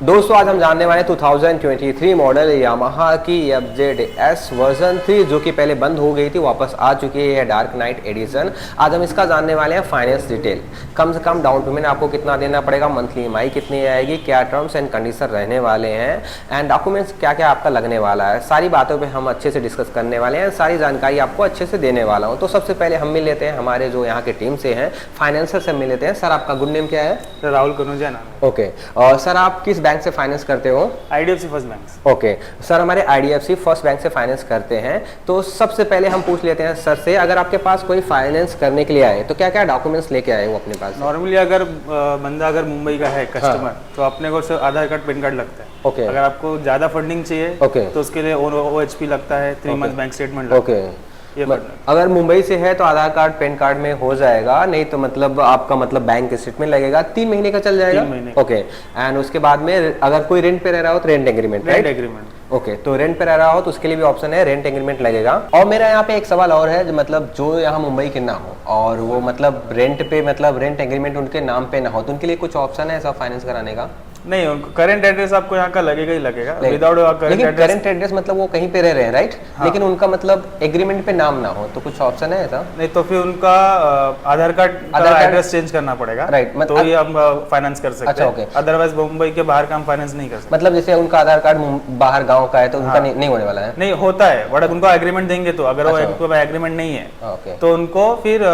दोस्तों आज हम जानने वाले 2023 मॉडल यामाहा की FZS वर्जन 3 जो कि पहले बंद हो गई थी, वापस आ चुकी है डार्क नाइट एडिशन। आज हम इसका जानने वाले हैं फाइनेंस डिटेल। कम से कम डाउन पेमेंट आपको कितना देना पड़ेगा, मंथली EMI कितनी आएगी, क्या टर्म्स एंड कंडीशन रहने वाले हैं एंड डॉक्यूमेंट्स क्या क्या आपका लगने वाला है, सारी बातों पर हम अच्छे से डिस्कस करने वाले हैं, सारी जानकारी आपको अच्छे से देने वाला हूँ। तो सबसे पहले हम मिल लेते हैं हमारे जो यहाँ के टीम से हैं, फाइनेंसर से मिल लेते हैं। सर आपका गुड नेम क्या है? सर राहुल कनौजिया नाम। ओके, और सर आप किस बैंक से फाइनेंस करते हो? IDFC first bank. Okay sir, हमारे IDFC फर्स्ट बैंक से फाइनेंस करते हैं। तो सबसे पहले हम पूछ लेते हैं सर से, अगर आपके पास कोई फाइनेंस करने के लिए आए तो क्या क्या डॉक्यूमेंट्स लेके आए वो अपने पास? नॉर्मली अगर बंदा अगर मुंबई का है कस्टमर, तो अपने को सिर्फ आधार कार्ड पैन कार्ड लगता है। ओके। अगर आपको ज्यादा फंडिंग चाहिए तो उसके लिए OHP लगता है, 3 मंथ बैंक स्टेटमेंट लगता है। अगर मुंबई से है तो आधार कार्ड पैन कार्ड में हो जाएगा, नहीं तो मतलब आपका मतलब बैंक स्टेटमेंट लगेगा। 3 महीने का चल जाएगा। 3 महीने। ओके, एंड उसके बाद में अगर कोई रेंट पे रह रहा हो तो रेंट एग्रीमेंट। ओके, तो रेंट पे रह रहा हो तो उसके लिए भी ऑप्शन है, रेंट एग्रीमेंट लगेगा। और मेरा यहाँ पे एक सवाल और है, मतलब जो यहाँ मुंबई के ना हो और वो मतलब रेंट पे मतलब रेंट एग्रीमेंट उनके नाम पे ना हो, तो उनके लिए कुछ ऑप्शन है ऐसा फाइनेंस कराने का? नहीं, उनको करंट एड्रेस आपको यहाँ का लगेगा ही लगेगा। विदाउट करंट एड्रेस मतलब वो कहीं पे रह रहे हैं, राइट? हाँ। लेकिन उनका मतलब एग्रीमेंट पे नाम ना हो, तो कुछ ऑप्शन है ऐसा? नहीं, तो फिर उनका आधार कार्ड एड्रेस चेंज करना पड़ेगा, राइट? तो ये हम फाइनेंस कर सकते हैं। अदरवाइज मुंबई के बाहर का हम फाइनेंस नहीं कर सकते। मतलब जैसे उनका आधार कार्ड बाहर गाँव का है तो उनका नहीं होने वाला है? नहीं होता है, बट उनको एग्रीमेंट देंगे तो अगर वो एग्रीमेंट नहीं है तो उनको फिर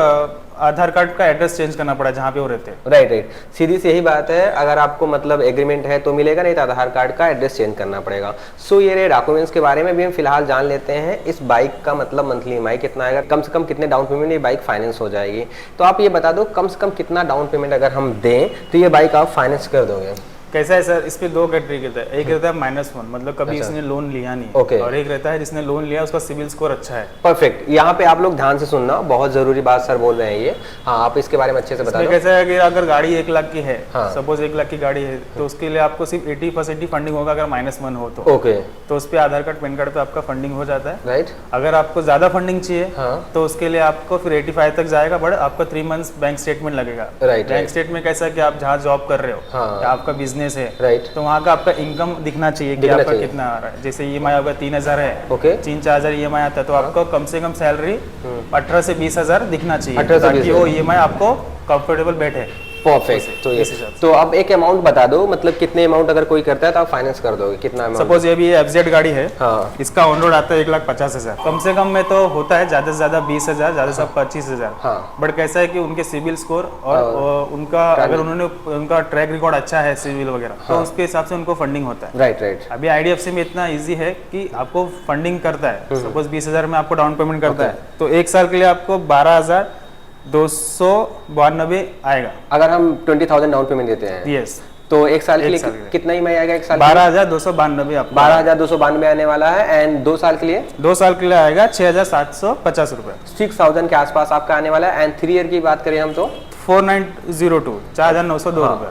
आधार कार्ड का एड्रेस चेंज करना पड़ा जहाँ पे वो रहते हैं। राइट, सीधी सी यही बात है। अगर आपको मतलब एग्रीमेंट है तो मिलेगा, नहीं तो आधार कार्ड का एड्रेस चेंज करना पड़ेगा। सो ये रहे डॉक्यूमेंट्स के बारे में भी हम फिलहाल जान लेते हैं। इस बाइक का मतलब मंथली EMI कितना आएगा, कम से कम कितने डाउन पेमेंट ये बाइक फाइनेंस हो जाएगी। तो आप ये बता दो कम से कम कितना डाउन पेमेंट अगर हम दें तो ये बाइक आप फाइनेंस कर दोगे? कैसा है सर, इस पे 2 कैटेगरी रहता है। एक रहता है -1, मतलब कभी इसने लोन लिया नहीं। ओके। और एक रहता है जिसने लोन लिया उसका सिविल स्कोर अच्छा है। परफेक्ट, यहाँ पे आप लोग ध्यान से सुनना, बहुत जरूरी बात सर बोल रहे हैं ये। हाँ, आप इसके बारे में अच्छे से बता दो। कैसा है कि अगर गाड़ी 1 लाख की है, सपोज 1 लाख की गाड़ी है, तो उसके लिए आपको सिर्फ 80% फंडिंग होगा अगर -1 हो तो। ओके, तो उस पर आधार कार्ड पैन कार्ड पे आपका फंडिंग हो जाता है, राइट? अगर आपको ज्यादा फंडिंग चाहिए तो उसके लिए आपको फिर 85 तक जाएगा, बट आपको 3 मंथ्स बैंक स्टेटमेंट लगेगा। राइट, बैंक स्टेटमेंट कैसा कि आप जहाँ जॉब कर रहे हो या आपका बिजनेस है, राइट, तो वहाँ का आपका इनकम दिखना चाहिए कि आपका कितना आ रहा है। जैसे EMI अगर 3000 है, 3-4 हजार EMI आता है, तो आपको कम से कम सैलरी 18 से 20 हजार दिखना चाहिए, ताकि वो EMI आपको कंफर्टेबल बैठे। परफेक्ट। तो अब एक अमाउंट बता दो, मतलब कितने अमाउंट अगर कोई करता है तो आप फाइनेंस कर दोगे, कितना अमाउंट? सपोज ये भी FZ गाड़ी है, इसका ऑन रोड आता है 1,50,000। कम से कम में तो होता है ज्यादा से ज्यादा 20,000, ज्यादा से 25,000। बट कैसा है कि उनके सिविल स्कोर और उनका अगर उनका ट्रैक रिकॉर्ड अच्छा है सिविल वगैरह, तो उसके हिसाब से उनको फंडिंग होता है। राइट। अभी IDFC में इतना ईजी है कि आपको फंडिंग करता है। सपोज 20,000 में आपको डाउन पेमेंट करता है, तो 1 साल के लिए आपको 12,292 आएगा अगर हम 20,000 डाउन पेमेंट देते हैं। यस। तो 1 साल के लिए कितना EMI आएगा? 1 साल 12,292 आपको 12,292 आने वाला है। एंड 2 साल के लिए? 2 साल के लिए आएगा 6,750 रुपए, 6,000 के आसपास आपका आने वाला है। एंड 3 ईयर की बात करें हम तो 4,902 4,902 रुपए,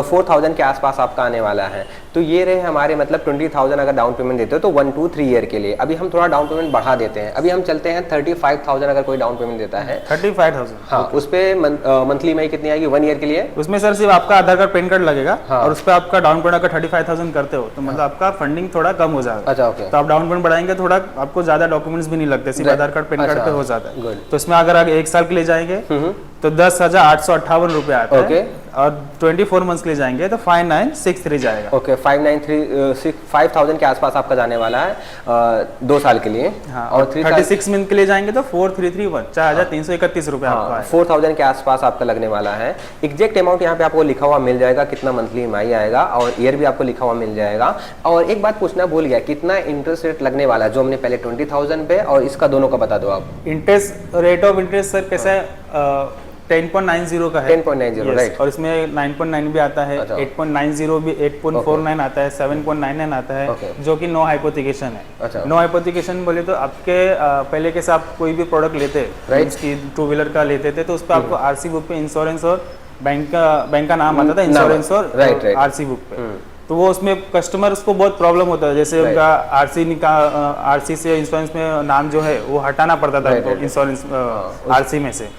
4,000 के आसपास आपका आने वाला है। तो ये रहे हमारे मतलब 20,000 अगर डाउन पेमेंट देते हो तो 1 to 3 ईयर के लिए। अभी हम थोड़ा डाउन पेमेंट बढ़ा देते हैं, अभी हम चलते हैं 35,000 अगर कोई डाउन पेमेंट देता है। 35,000। हाँ, उस पे मंथली EMI कितनी आएगी 1 ईयर के लिए? उसमें सर सिर्फ आपका आधार कार्ड पैन कार्ड लगेगा, और उस पर आपका डाउन पेमेंट अगर 35,000 करते हो तो मतलब आपका फंडिंग थोड़ा कम हो जाएगा। अच्छा, ओके। तो आप डाउन पेमेंट बढ़ाएंगे, थोड़ा आपको ज्यादा डॉक्यूमेंट्स भी नहीं लगते, सिर्फ आधार कार्ड पैन कार्ड पे हो जाता है। तो इसमें अगर आप 1 साल के लिए जाएंगे तो 10,858 रुपए आता है, और 24 मंथ्स के लिए जाएंगे तो 5,963 जाएगा। ओके, 5,000 के आसपास आपका जाने वाला है 2 साल के लिए। और 36 मंथ के लिए जाएंगे तो 4,331 4,331 रुपए आपका 4,000 के आसपास आपका लगने वाला है। एग्जैक्ट अमाउंट यहाँ पे आपको लिखा हुआ मिल जाएगा, कितना मंथली EMI आएगा, और ईयर भी आपको लिखा हुआ मिल जाएगा। और एक बात पूछना भूल गया, कितना इंटरेस्ट रेट लगने वाला है? जो हमने पहले 20,000 पे, और इसका दोनों का बता दो आप। Interest rate of interest sir कैसा है, 10.90 का है। 10.90, राइट। और इसमें 9.9 भी आता है, 8.90 भी, 8.49 आता है, 7.99 आता है, जो कि नो हाइपोथिकेशन है। नो हाइपोथिकेशन बोले तो आपके पहले के साथ कोई भी प्रोडक्ट लेते हैं, इसकी 2 व्हीलर का लेते थे, तो उस पर आपको RC बुक पे इंश्योरेंस और बैंक का नाम आता था, इंश्योरेंस और RC बुक पे। तो वो उसमें कस्टमर उसको बहुत प्रॉब्लम होता है, जैसे उनका RC से इंश्योरेंस में नाम जो है वो हटाना पड़ता था इंश्योरेंस RC में से।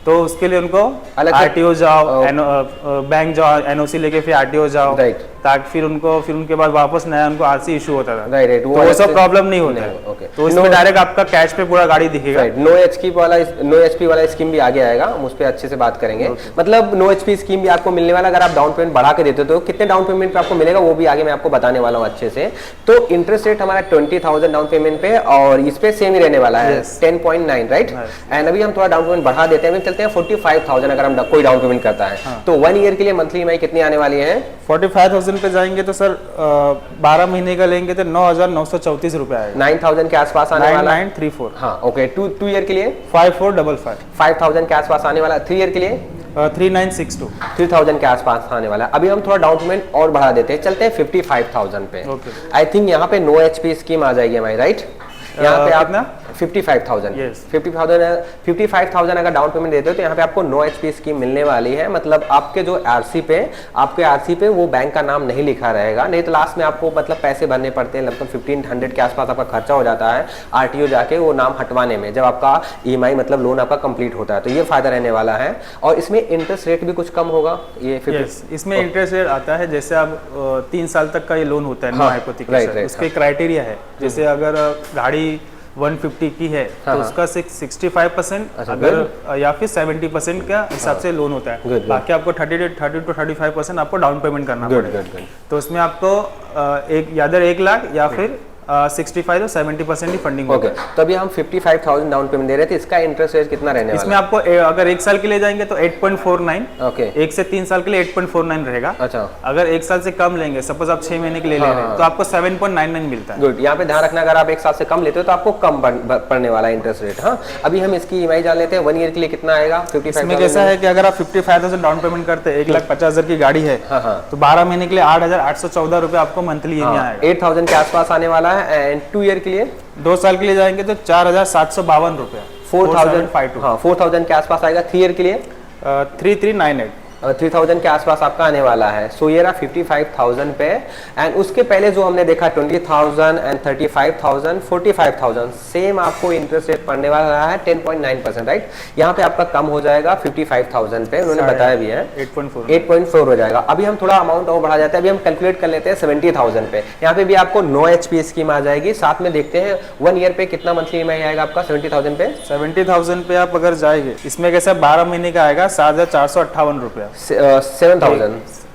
तो उसके लिए उनको RTO जाओ, बैंक जाओ, NOC लेके फिर RTO जाओ, ताकि फिर उनके बाद वापस नया उनको आरसी इशू होता था। राइट, तो वो सब प्रॉब्लम नहीं होता है। ओके, तो इसमें डायरेक्ट आपका कैश पे पूरा गाड़ी दिखेगा। नो एचपी वाला स्कीम भी आगे आएगा, हम उस पर अच्छे से बात करेंगे। मतलब नो एचपी स्कीम भी आपको मिलने वाला, अगर आप डाउन पेमेंट बढ़ा के देते हो तो कितने डाउन पेमेंट पे आपको मिलेगा वो भी आगे मैं आपको बताने वाला हूँ अच्छे से। तो इंटरेस्ट रेट हमारा 20,000 डाउन पेमेंट पे, और इस पे सेम ही रहने वाला है 10.9, राइट। एंड अभी हम थोड़ा डाउन पेमेंट बढ़ा देते हैं, चलते हैं 45,000 अगर हम कोई डाउन पेमेंट करता है तो 1 ईयर के लिए मंथली ईएमआई कितनी आने वाली है? 45,000 पे जाएंगे तो सर 12 महीने का लेंगे तो 9,934 रुपए आएगा। 9,000 के आसपास आने वाला है। 9,934। हाँ, ओके। 2 ईयर के लिए 5,455। 5,000 के आसपास आने वाला। 3 ईयर के लिए 3,962। 3,000 के आसपास आने वाला। अभी हम थोड़ा डाउन पेमेंट और बढ़ा देते हैं, चलते हैं 55,000 पे। आई थिंक यहाँ पे नो एचपी स्कीम आ जाएगी हमारी, राइट। यहाँ पे आप 55,000 55,000 अगर डाउन पेमेंट देते हो तो यहाँ पे आपको नो एचपी स्कीम मिलने वाली है। मतलब आपके जो आरसी पे वो बैंक का नाम नहीं लिखा रहेगा, नहीं तो लास्ट में आपको मतलब पैसे भरने पड़ते हैं, लगभग 1,500 के आसपास आपका खर्चा हो जाता है आरटीओ जाके वो नाम हटवाने में, जब आपका ईएमआई मतलब लोन आपका कंप्लीट होता है। तो ये फायदा रहने वाला है। और इसमें इंटरेस्ट रेट भी कुछ कम होगा। ये इसमें इंटरेस्ट रेट आता है, जैसे आप 3 साल तक का ये लोन होता है, नो हाइपोथेकेशन, उसके क्राइटेरिया है। जैसे अगर गाड़ी 150 की है तो उसका 65% अगर या फिर 70% का हिसाब से लोन होता है। बाकी आपको 30 to 35% आपको डाउन पेमेंट करना पड़ेगा। तो उसमें आपको या 1 लाख या फिर 65 to 70% ही फंडिंग होगा। तो अभी हम 55,000 डाउन पेमेंट दे रहे थे, इसका इंटरेस्ट रेट कितना रहने वाला है? इसमें आपको अगर 1 साल के लिए जाएंगे तो 8.49। ओके, 1 से 3 साल के लिए 8.49 रहेगा। अच्छा, अगर 1 साल से कम लेंगे, सपोज आप 6 महीने के लिए ले रहे हैं तो आपको 7.99 मिलता है। गुड, यहाँ पे ध्यान रखना, अगर आप 1 साल से कम लेते हो तो आपको कम पड़ने वाला इंटरेस्ट रेट। हाँ, अभी हम इसकी ईएमआई जान लेते हैं। 1 ईयर के लिए कितना आएगा? 55,000 में कैसा है कि अगर आप 55,000 डाउन पेमेंट करते हैं, 1,50,000 की गाड़ी है तो 12 महीने के लिए 8,814 रुपए आपको मंथली ईएमआई आएगा। 8,000 के आसपास आने वाला है। एंड 2 ईयर के लिए 2 साल के लिए जाएंगे तो 4,752 रुपए, 4,000 के आसपास आएगा। 3 ईयर के लिए 3,398, 3,000 के आसपास आपका आने वाला है। सो ये रहा 55,000 पे। एंड उसके पहले जो हमने देखा 20,000 एंड 35,000, 45,000, सेम आपको इंटरेस्ट रेट पड़ने वाला है 10.9%, राइट। यहाँ पे आपका कम हो जाएगा 55,000 पे, उन्होंने बताया भी है 8.4 हो जाएगा। अभी हम थोड़ा अमाउंट और बढ़ा जाते हैं, अभी हम कैलकुलेट कर लेते हैं 70,000 पे। यहाँ पे भी आपको नो एचपी स्कीम आ जाएगी। साथ में देखते हैं 1 ईयर पे कितना मंथली ईएमआई आएगा आपका 70,000 पे। 70,000 पे आप अगर जाएंगे, इसमें कैसा 12 महीने का आएगा 7,458 रुपया। 7,000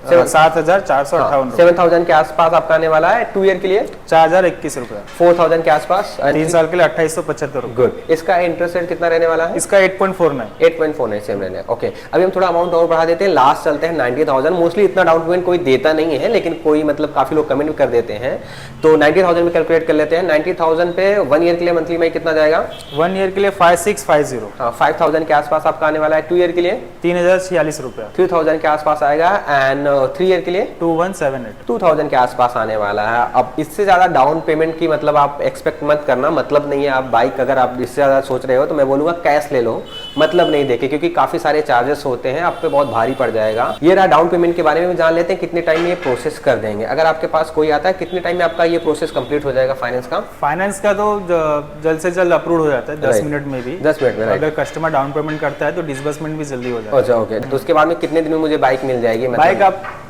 7,458 7,000 के आसपास आपका आने वाला है। 2 ईयर के लिए 4,021 रुपया, 4,000 के आसपास। 3 साल के लिए 2,875 रुपया। गुड, इसका इंटरेस्ट रेट कितना रहने वाला है? इसका 8.49 सेम रहने। ओके, अभी हम थोड़ा अमाउंट और बढ़ा देते हैं, लास्ट चलते हैं 90,000। मोस्टली इतना डाउन पेमेंट कोई देता नहीं है, लेकिन कोई मतलब काफी लोग कमेंट भी कर देते हैं, तो 90,000 में कैलकुलेट कर लेते हैं। 90,000 पे 1 ईयर के लिए मंथली में कितना जाएगा? 1 ईयर के लिए 5,650, 5,000 के आसपास आपका आने वाला है। 2 ईयर के लिए 3,046 रुपया, 3,000 के आसपास आएगा। एंड 3 ईयर के लिए 2,178, 2,000 के आसपास आने वाला है। अब इससे ज्यादा डाउन पेमेंट की मतलब आप एक्सपेक्ट मत करना, मतलब नहीं है। आप बाइक अगर आप इससे ज्यादा सोच रहे हो तो मैं बोलूंगा कैश ले लो, मतलब नहीं देखे, क्योंकि काफी सारे चार्जेस होते हैं, आप पे बहुत भारी पड़ जाएगा। ये रहा डाउन पेमेंट के बारे में जान लेते हैं, कितने टाइम में ये प्रोसेस कर देंगे। अगर आपके पास कोई आता है, कितने टाइम में आपका ये प्रोसेस कंप्लीट हो जाएगा फाइनेंस का? फाइनेंस का तो जल्द से जल्द अप्रूव हो जाता है, 10 मिनट में भी। 10 मिनट में, अगर कस्टमर डाउन पेमेंट करता है तो डिसबर्समेंट भी जल्दी हो जाता है। अच्छा, ओके। तो उसके बाद में कितने दिन में मुझे बाइक मिल जाएगी? बाइक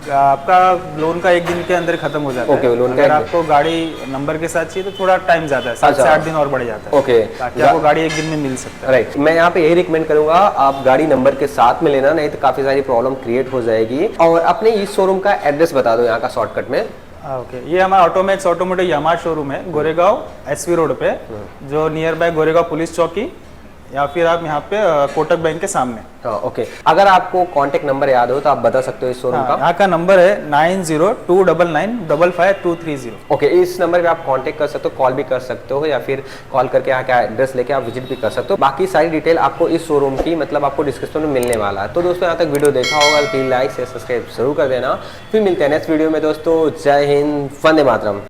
आपका लोन का 1 दिन के अंदर खत्म हो जाता है। लोन अगर आपको गाड़ी नंबर के साथ चाहिए तो थोड़ा टाइम जाता है, 7 से 8 दिन और बढ़ जाता है। ओके, ताकि आपको गाड़ी 1 दिन में मिल सकता है। राइट, मैं यहाँ पे यही रिकमेंड करूंगा, आप गाड़ी नंबर के साथ में लेना, नहीं तो काफी सारी प्रॉब्लम क्रिएट हो जाएगी। और अपने इस शोरूम का एड्रेस बता दो यहाँ का शॉर्टकट में। ओके, ये हमारा ऑटोमैक्स ऑटोमोटिव यामाहा शोरूम है, गोरेगांव एसवी रोड पे, जो नियर बाय गोरेगांव पुलिस चौकी, या फिर आप यहाँ पे कोटक बैंक के सामने। ओके, अगर आपको कांटेक्ट नंबर याद हो तो आप बता सकते हो इस शोरूम का? यहाँ का नंबर है 9029955230। ओके, इस नंबर पे आप कांटेक्ट कर सकते हो, कॉल भी कर सकते हो, या फिर कॉल करके यहाँ का एड्रेस लेके आप विजिट भी कर सकते हो। बाकी सारी डिटेल आपको इस शोरूम की मतलब आपको डिस्क्रिप्शन में मिलने वाला है। तो दोस्तों, यहाँ तक वीडियो देखा होगा तो लाइक से सब्सक्राइब जरूर कर देना। फिर मिलते हैं नेक्स्ट वीडियो में दोस्तों। जय हिंद, वंदे मातरम।